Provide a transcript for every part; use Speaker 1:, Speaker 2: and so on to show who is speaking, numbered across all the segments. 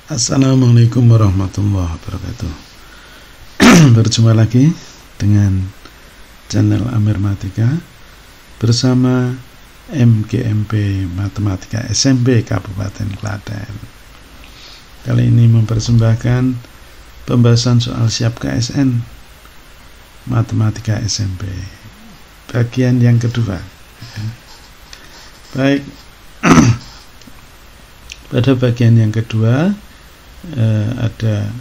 Speaker 1: Assalamualaikum warahmatullahi wabarakatuh. Berjumpa lagi dengan channel Amir Matika bersama MGMP Matematika SMP Kabupaten Klaten. Kali ini mempersembahkan pembahasan soal siap KSN Matematika SMP bagian yang kedua. Baik, pada bagian yang kedua ada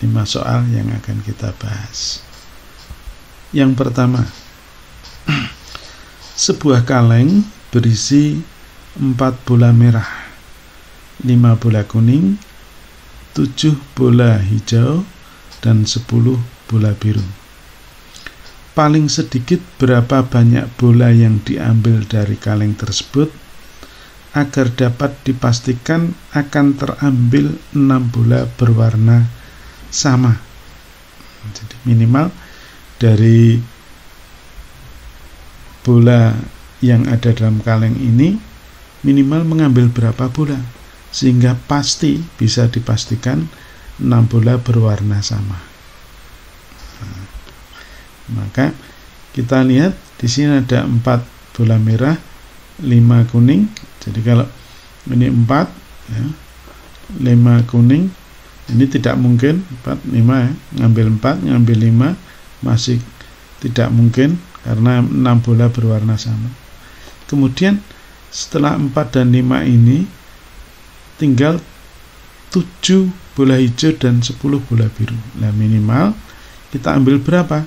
Speaker 1: 5 soal yang akan kita bahas. Yang pertama, sebuah kaleng berisi 4 bola merah, 5 bola kuning, 7 bola hijau, dan 10 bola biru. Paling sedikit berapa banyak bola yang diambil dari kaleng tersebut agar dapat dipastikan akan terambil 6 bola berwarna sama. Jadi minimal dari bola yang ada dalam kaleng ini minimal mengambil berapa bola, sehingga pasti bisa dipastikan 6 bola berwarna sama. Maka kita lihat di sini ada 4 bola merah, 5 kuning. Jadi kalau ini 4 ya, 5 kuning, ini tidak mungkin 4, 5 ya. Ngambil 4, ngambil 5 masih tidak mungkin karena 6 bola berwarna sama. Kemudian setelah 4 dan 5 ini tinggal 7 bola hijau dan 10 bola biru. Nah, minimal kita ambil berapa?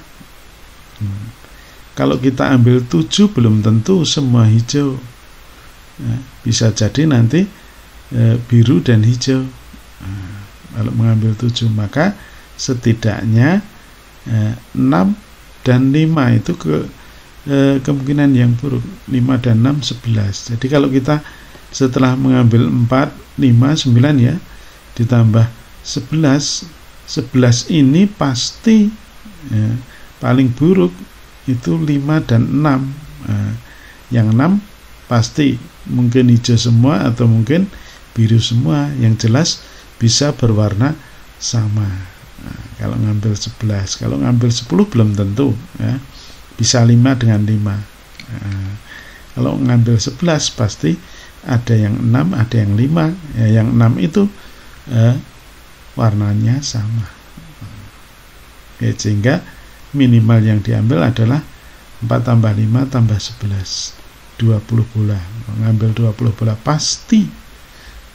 Speaker 1: Kalau kita ambil 7 belum tentu semua hijau. Nah, bisa jadi nanti biru dan hijau. Nah, kalau mengambil 7 maka setidaknya 6 dan 5 itu kemungkinan yang buruk. 5 dan 6 11. Jadi kalau kita setelah mengambil 4, 5, 9 ya, ditambah 11 ini pasti paling buruk itu 5 dan 6. Yang 6 pasti mungkin hijau semua atau mungkin biru semua, yang jelas bisa berwarna sama. Nah, kalau ngambil 11, kalau ngambil 10 belum tentu ya. Bisa 5 dengan 5. Nah, kalau ngambil 11 pasti ada yang 6, ada yang 5 ya, yang 6 itu warnanya sama. Ya, sehingga minimal yang diambil adalah 4 tambah 5 tambah 11, 20 bola. Mengambil 20 bola pasti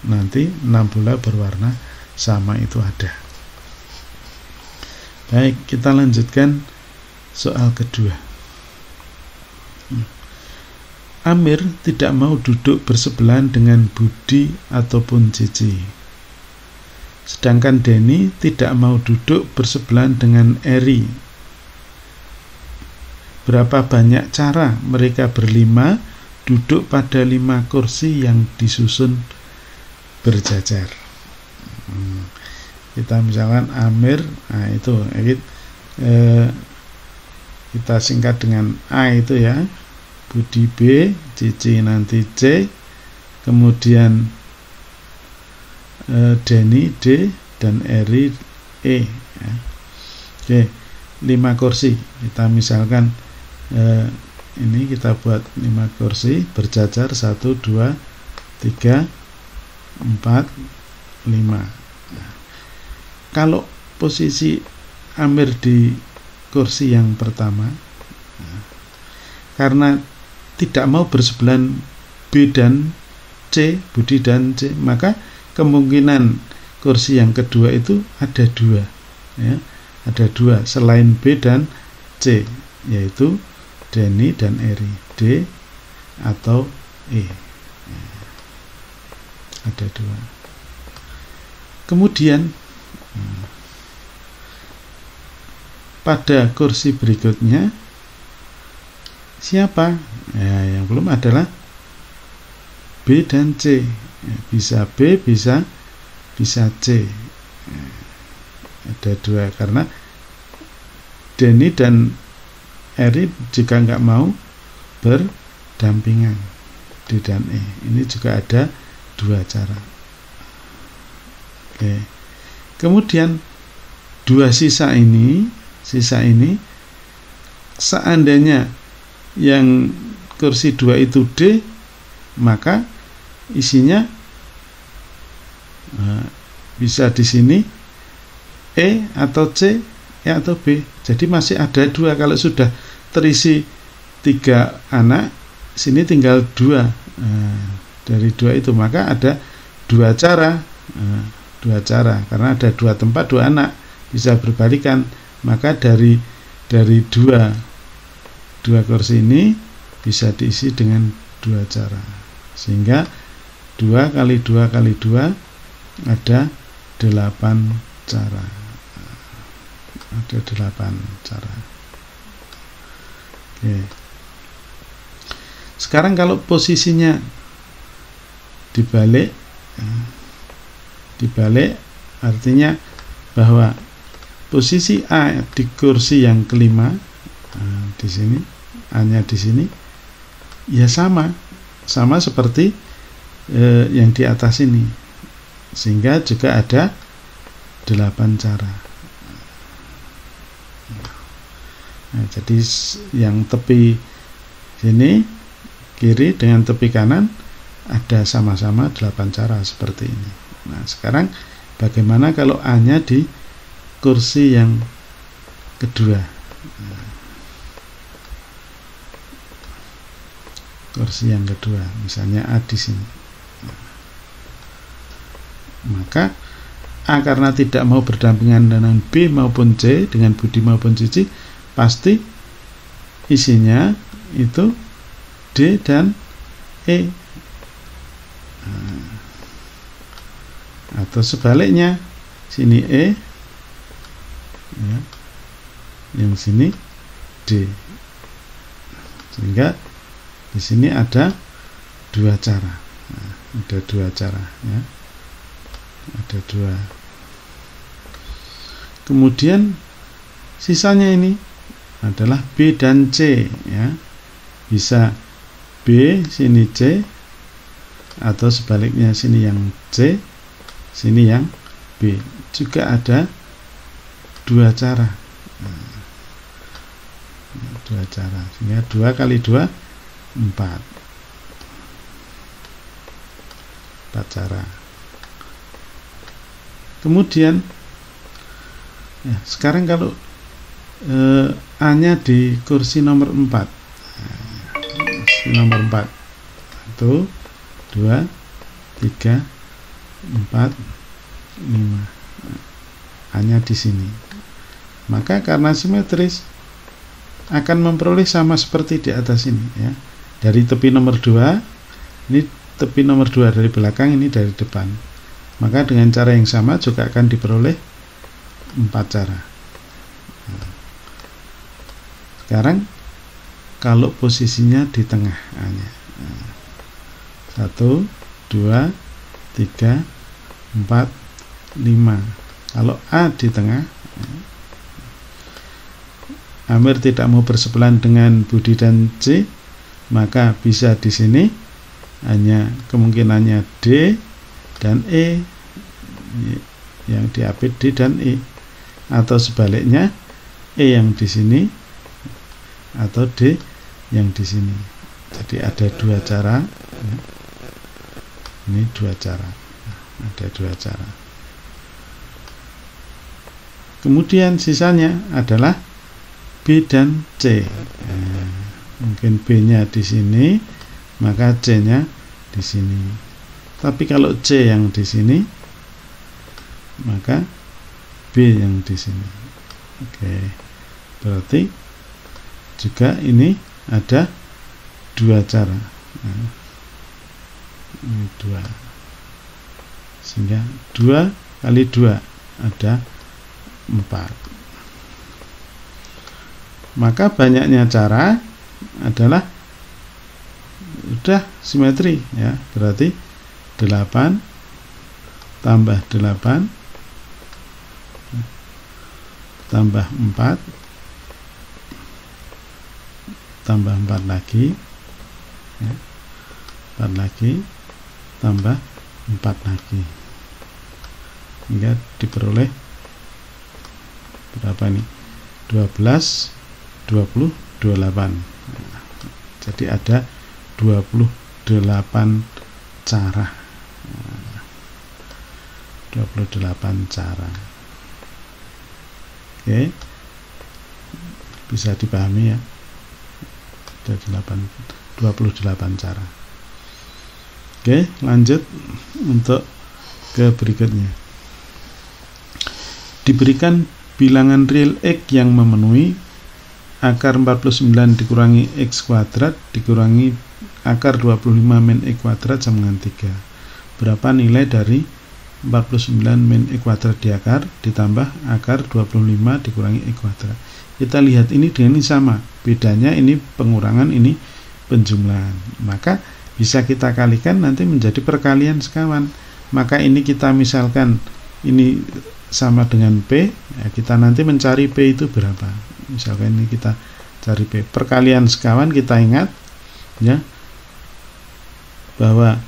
Speaker 1: nanti 6 bola berwarna sama itu ada. Baik, kita lanjutkan soal kedua. Amir tidak mau duduk bersebelahan dengan Budi ataupun Cici. Sedangkan Denny tidak mau duduk bersebelahan dengan Eri. Berapa banyak cara mereka berlima duduk pada 5 kursi yang disusun berjajar? Kita misalkan Amir, nah itu kita singkat dengan A itu ya, Budi B, Cici nanti C, kemudian Denny D, dan Eri E ya. Oke, 5 kursi kita misalkan ini kita buat 5 kursi berjajar 1, 2, 3, 4, 5. Nah, kalau posisi Amir di kursi yang pertama, karena tidak mau bersebelahan B dan C, Budi dan C, maka kemungkinan kursi yang kedua itu ada 2 ya, ada 2 selain B dan C, yaitu Denny dan Eri, D atau E. Ada 2. Kemudian pada kursi berikutnya siapa? Ya, yang belum adalah B dan C. Ya, bisa B, bisa C. Ya, ada 2 karena Denny dan Eri juga nggak mau berdampingan, D dan E. Ini juga ada 2 cara. Oke. Kemudian dua sisa ini seandainya yang kursi 2 itu D, maka isinya bisa di sini E atau C, E atau B. Jadi masih ada 2. Kalau sudah terisi 3 anak, sini tinggal 2. Dari 2 itu maka ada 2 cara. 2 cara karena ada 2 tempat 2 anak, bisa berbalikan. Maka dari 2 kursi ini bisa diisi dengan 2 cara, sehingga 2 kali 2 kali 2 ada 8 cara. Ada 8 cara. Oke. Sekarang kalau posisinya dibalik artinya bahwa posisi A di kursi yang kelima, di sini A-nya di sini, ya sama seperti yang di atas ini, sehingga juga ada 8 cara. Nah, jadi yang tepi sini kiri dengan tepi kanan ada sama-sama 8 cara seperti ini. Nah, sekarang bagaimana kalau A-nya di kursi yang kedua? Kursi yang kedua, misalnya A di sini. Maka A karena tidak mau berdampingan dengan B maupun C, dengan Budi maupun Cici, pasti isinya itu D dan E. Atau sebaliknya, sini E, ya, yang sini D. Sehingga di sini ada 2 cara. Nah, ada 2 cara, ya. Ada 2. Kemudian sisanya ini adalah B dan C, ya. Bisa B, sini C, atau sebaliknya, sini yang C, sini yang B. Juga ada 2 cara. Nah, 2 cara. Sehingga 2 kali 2 4 cara. Kemudian ya, sekarang kalau A-nya di kursi nomor 4, nomor 4, 1 2 3 4 5, A-nya di sini, maka karena simetris akan memperoleh sama seperti di atas ini, ya. Dari tepi nomor 2, ini tepi nomor 2 dari belakang, ini dari depan. Maka dengan cara yang sama juga akan diperoleh 4 cara. Sekarang kalau posisinya di tengah A-nya, 1 2 3 4 5. Kalau A di tengah, Amir tidak mau bersebelahan dengan Budi dan C, maka bisa di sini hanya kemungkinannya D dan E, yang diapit D dan E, atau sebaliknya E yang di sini atau D yang di sini. Jadi ada 2 cara, ya. Ini 2 cara, ada 2 cara. Kemudian sisanya adalah B dan C. Mungkin B-nya di sini, maka C-nya di sini. Tapi kalau C yang di sini, maka B yang di sini. Oke. Berarti juga ini ada 2 cara. Nah, ini 2. Sehingga 2 kali 2 ada 4. Maka banyaknya cara adalah sudah simetri, ya. Berarti 8 tambah 8 tambah 4 tambah 4 lagi, ya. 4 lagi tambah 4 lagi. hingga diperoleh berapa ini? 12, 20, 28. Jadi ada 28 cara. 28 cara. Oke. Bisa dipahami ya. Ada 28 cara. Oke, lanjut untuk ke berikutnya. Diberikan bilangan real X yang memenuhi akar 49 dikurangi X kuadrat dikurangi akar 25 min X kuadrat sama dengan 3. Berapa nilai dari 49 min X kuadrat di akar ditambah akar 25 dikurangi X kuadrat. Kita lihat ini dengan ini sama, bedanya ini pengurangan, ini penjumlahan. Maka bisa kita kalikan nanti menjadi perkalian sekawan. Maka ini kita misalkan ini sama dengan P, ya kita nanti mencari P itu berapa. Misalkan ini kita cari P. Perkalian sekawan kita ingat ya bahwa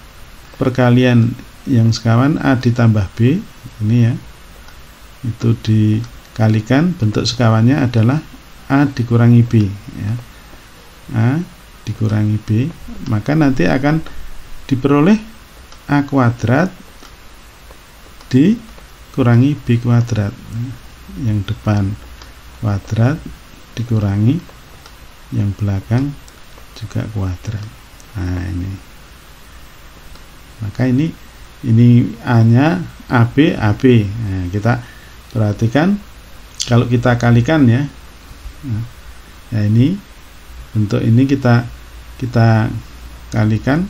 Speaker 1: perkalian yang sekawan A ditambah B ini ya, itu dikalikan, bentuk sekawannya adalah A dikurangi B ya. A dikurangi B, maka nanti akan diperoleh A kuadrat dikurangi B kuadrat, yang depan kuadrat dikurangi yang belakang juga kuadrat. Nah ini, maka ini A-nya AB. Nah, kita perhatikan kalau kita kalikan ya, nah ini bentuk ini kita kalikan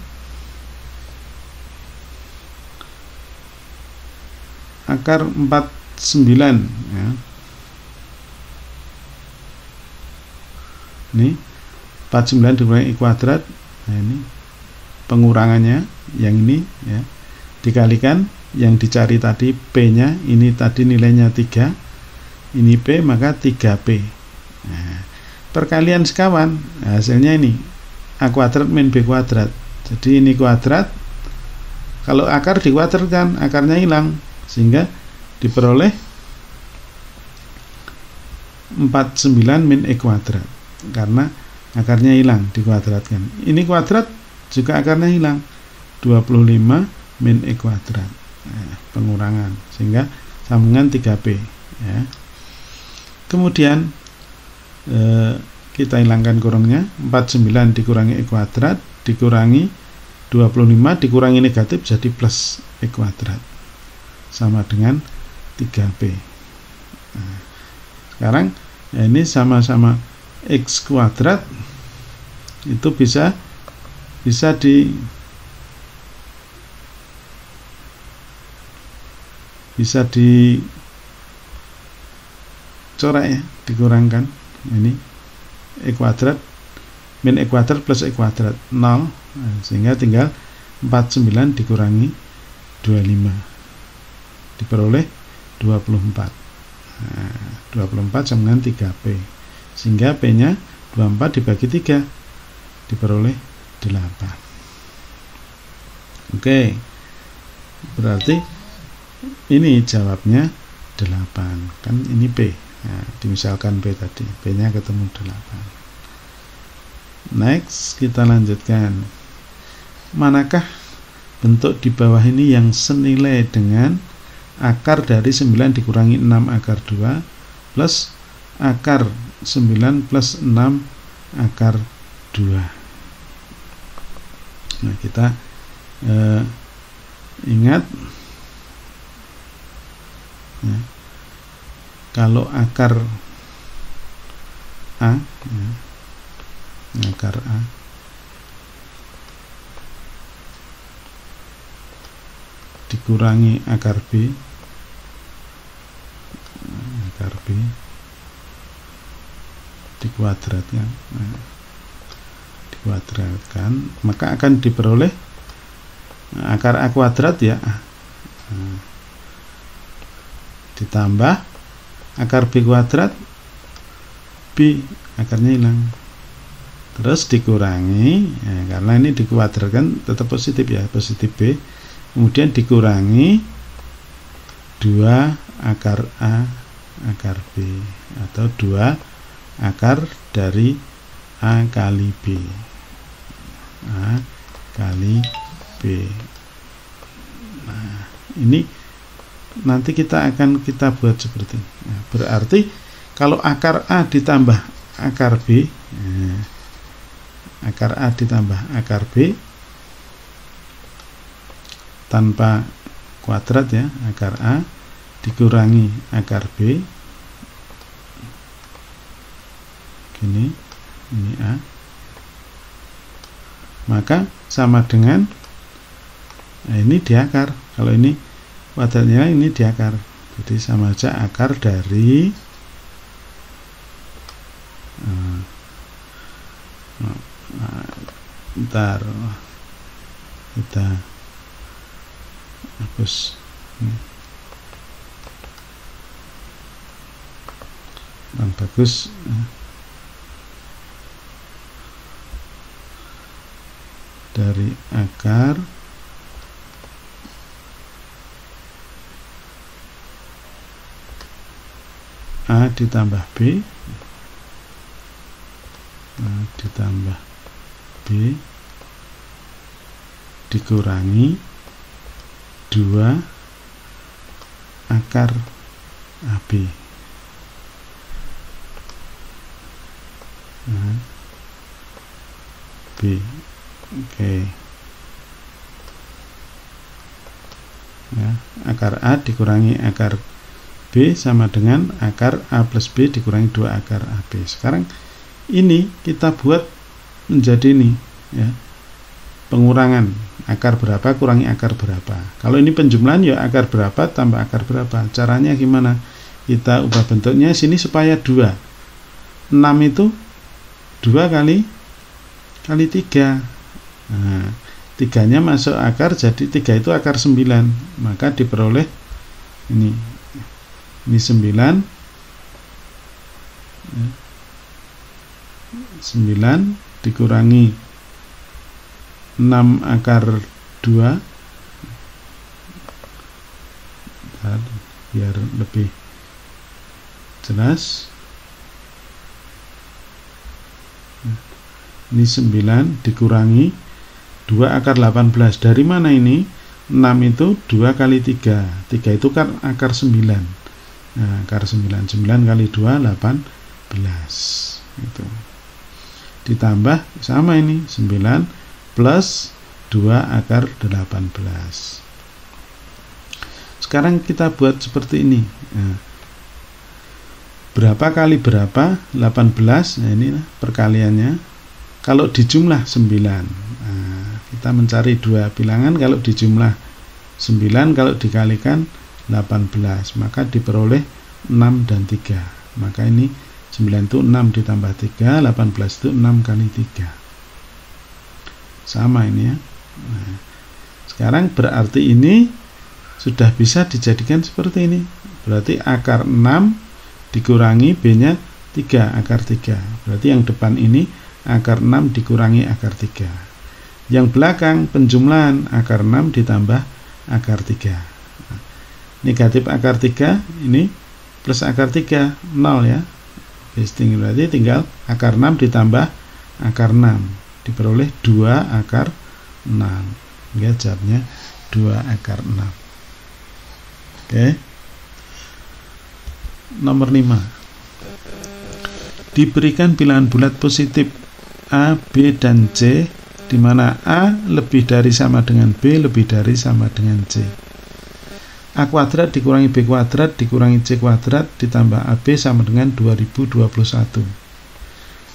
Speaker 1: akar 49 ya. Ini 49 dikurangi I kuadrat. Nah ini pengurangannya yang ini ya, dikalikan yang dicari tadi P-nya, ini tadi nilainya 3, ini P, maka 3P. Nah, perkalian sekawan hasilnya ini A kuadrat min B kuadrat. Jadi ini kuadrat, kalau akar dikuadratkan akarnya hilang, sehingga diperoleh 49 min E kuadrat karena akarnya hilang, dikuadratkan. Ini kuadrat juga akarnya hilang, 25 min E kuadrat. Nah, pengurangan, sehingga sambungan 3P ya. Kemudian kita hilangkan kurangnya, 49 dikurangi E kuadrat dikurangi 25 dikurangi negatif jadi plus E kuadrat sama dengan 3P. Nah, sekarang ya ini sama-sama X kuadrat itu bisa dicoret ya, dikurangkan ini E kuadrat min E kuadrat plus E kuadrat 0, nah, sehingga tinggal 49 dikurangi 25 diperoleh 24. Nah, 24 sama dengan 3P, sehingga P nya 24 dibagi 3 diperoleh 8. Oke, berarti ini jawabnya 8 kan, ini P. Nah, dimisalkan P tadi, P nya ketemu 8. Next kita lanjutkan, manakah bentuk di bawah ini yang senilai dengan akar dari 9 dikurangi 6 akar 2 plus akar 9 plus 6 akar 2. Nah kita ingat ya, kalau akar A ya, akar A dikurangi akar B dikuadratkan, maka akan diperoleh akar A kuadrat ya, ditambah akar B kuadrat, B akarnya hilang, terus dikurangi ya, karena ini dikuadratkan tetap positif ya, positif B, kemudian dikurangi 2 akar A akar B, atau 2 akar dari A kali B. A kali B. Nah, ini nanti kita buat seperti ini. Nah, berarti kalau akar A ditambah akar B, akar A ditambah akar B tanpa kuadrat ya, akar A dikurangi akar B, gini, ini A, maka sama dengan, nah ini diakar, kalau ini kuadratnya ini diakar, jadi sama aja akar dari ntar kita hapus yang bagus, dari akar A ditambah B, A ditambah B dikurangi 2 akar AB. Nah, B. Oke. Ya, akar A dikurangi akar B sama dengan akar A plus B dikurangi 2 akar AB. Sekarang ini kita buat menjadi ini ya, pengurangan akar berapa kurangi akar berapa. Kalau ini penjumlahan ya akar berapa tambah akar berapa. Caranya gimana? Kita ubah bentuknya sini supaya 2. 6 itu 2 kali 3. Nah, 3-nya masuk akar, jadi 3 itu akar 9, maka diperoleh ini 9 dikurangi 6 akar 2, biar lebih jelas. Ini 9 dikurangi 2 akar 18. Dari mana ini? 6 itu 2 kali 3. 3 itu kan akar 9. Nah, akar 9 kali 2 18. Itu. Ditambah sama ini 9 plus 2 akar 18. Sekarang kita buat seperti ini. Nah, berapa kali berapa? 18. Nah, ini perkaliannya. Kalau dijumlah 9, nah, kita mencari 2 bilangan. Kalau dijumlah 9, kalau dikalikan 18, maka diperoleh 6 dan 3. Maka ini 9 itu 6 ditambah 3, 18 itu 6 kali 3. Sama ini ya. Nah, sekarang berarti ini sudah bisa dijadikan seperti ini. Berarti akar 6 dikurangi B-nya 3, akar 3. Berarti yang depan ini akar 6 dikurangi akar 3. Yang belakang penjumlahan akar 6 ditambah akar 3. Negatif akar 3 ini plus akar 3 0 ya. Berarti tinggal akar 6 ditambah akar 6 diperoleh 2 akar 6. Ya, jawabnya 2 akar 6. Oke. Nomor 5. Diberikan bilangan bulat positif A, B, dan C, di mana A lebih dari sama dengan B lebih dari sama dengan C. A kuadrat dikurangi B kuadrat dikurangi C kuadrat ditambah AB sama dengan 2021.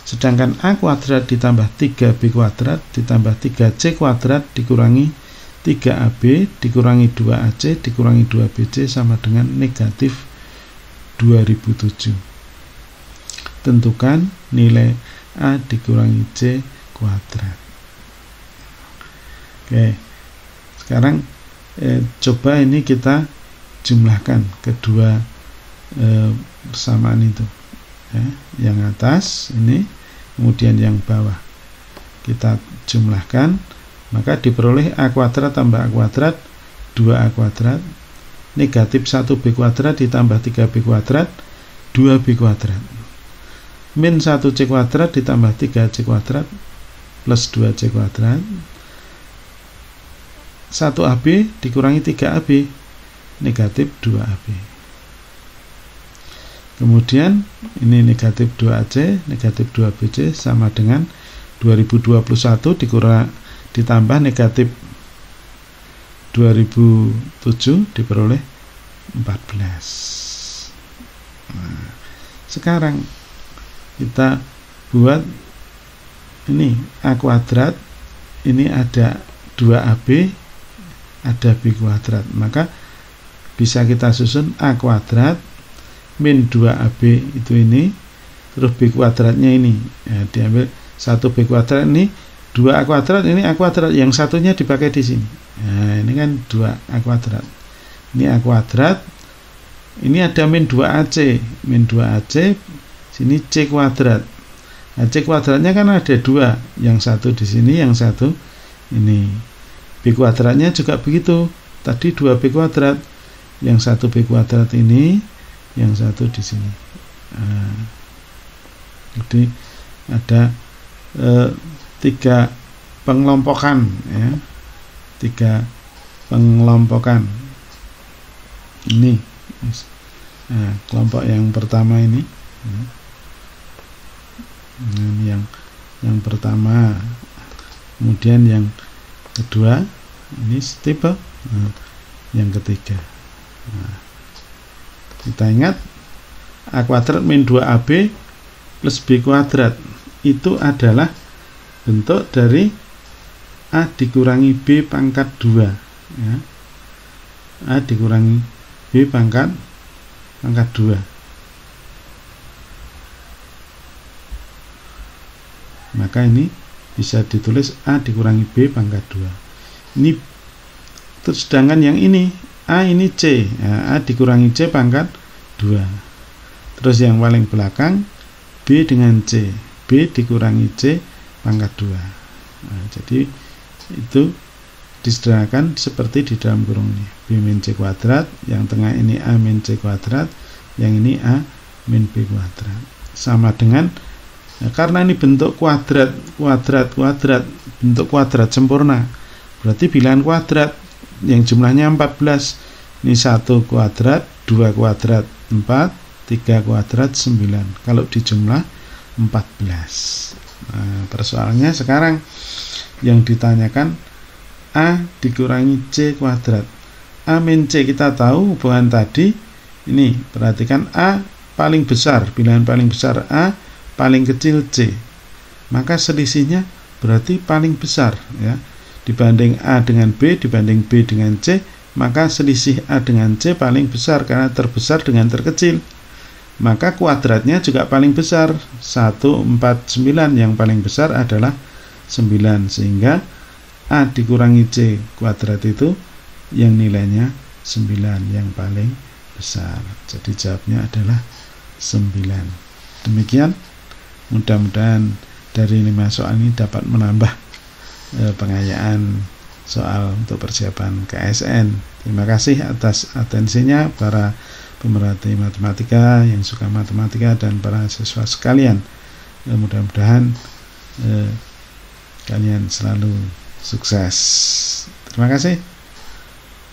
Speaker 1: Sedangkan A kuadrat ditambah 3B kuadrat ditambah 3C kuadrat dikurangi 3AB dikurangi 2AC dikurangi 2BC sama dengan negatif 2007. Tentukan nilai A dikurangi C kuadrat. Oke, sekarang coba ini kita jumlahkan kedua persamaan itu ya, yang atas ini kemudian yang bawah kita jumlahkan, maka diperoleh A kuadrat tambah A kuadrat 2A kuadrat negatif 1B kuadrat ditambah 3B kuadrat 2B kuadrat. Min 1C kuadrat ditambah 3C kuadrat plus 2C kuadrat. 1AB dikurangi 3AB negatif 2AB. Kemudian ini negatif 2AC negatif 2BC sama dengan 2021 ditambah negatif 2007 diperoleh 14. Nah, sekarang kita buat ini A kuadrat, ini ada 2AB, ada B kuadrat, maka bisa kita susun A kuadrat min 2AB itu ini, terus B kuadratnya ini ya, diambil 1B kuadrat ini 2A kuadrat, ini A kuadrat, yang satunya dipakai di sini. Nah, ini kan 2A kuadrat. Ini A kuadrat. Ini ada min 2AC. Min 2AC. Sini C kuadrat. Nah, C kuadratnya kan ada 2. Yang satu di sini, yang satu ini. B kuadratnya juga begitu. Tadi 2B kuadrat. Yang satu B kuadrat ini, yang satu di sini. Nah, jadi ada 3 pengelompokan ya, 3 pengelompokan ini. Nah, kelompok yang pertama ini, ini yang pertama, kemudian yang kedua ini tipe, yang ketiga. Nah, kita ingat A kuadrat min 2AB plus B kuadrat itu adalah bentuk dari A dikurangi B pangkat 2 ya. A dikurangi B pangkat 2. Maka ini bisa ditulis A dikurangi B pangkat 2. Ini terus, sedangkan yang ini A ini C ya, A dikurangi C pangkat 2. Terus yang paling belakang B dengan C, B dikurangi C pangkat 2. Nah, jadi itu disederhanakan seperti di dalam kurung ini, B min C kuadrat, yang tengah ini A min C kuadrat, yang ini A min B kuadrat, sama dengan ya, karena ini bentuk kuadrat, bentuk kuadrat sempurna, berarti bilangan kuadrat yang jumlahnya 14, ini 1 kuadrat, 2 kuadrat 4, 3 kuadrat 9, kalau dijumlah 14. Nah, persoalannya sekarang yang ditanyakan A dikurangi C kuadrat. A min C kita tahu hubungan tadi. Ini perhatikan, A paling besar, bilangan paling besar A, paling kecil C. Maka selisihnya berarti paling besar ya. Dibanding A dengan B, dibanding B dengan C, maka selisih A dengan C paling besar karena terbesar dengan terkecil. Maka kuadratnya juga paling besar, 149, yang paling besar adalah 9, sehingga A dikurangi C kuadrat itu yang nilainya 9, yang paling besar. Jadi jawabnya adalah 9. Demikian, mudah-mudahan dari 5 soal ini dapat menambah pengayaan soal untuk persiapan KSN. Terima kasih atas atensinya para pemerhati matematika yang suka matematika dan para siswa sekalian. Mudah-mudahan kalian selalu sukses. Terima kasih.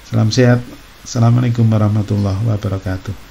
Speaker 1: Salam sehat. Assalamualaikum warahmatullahi wabarakatuh.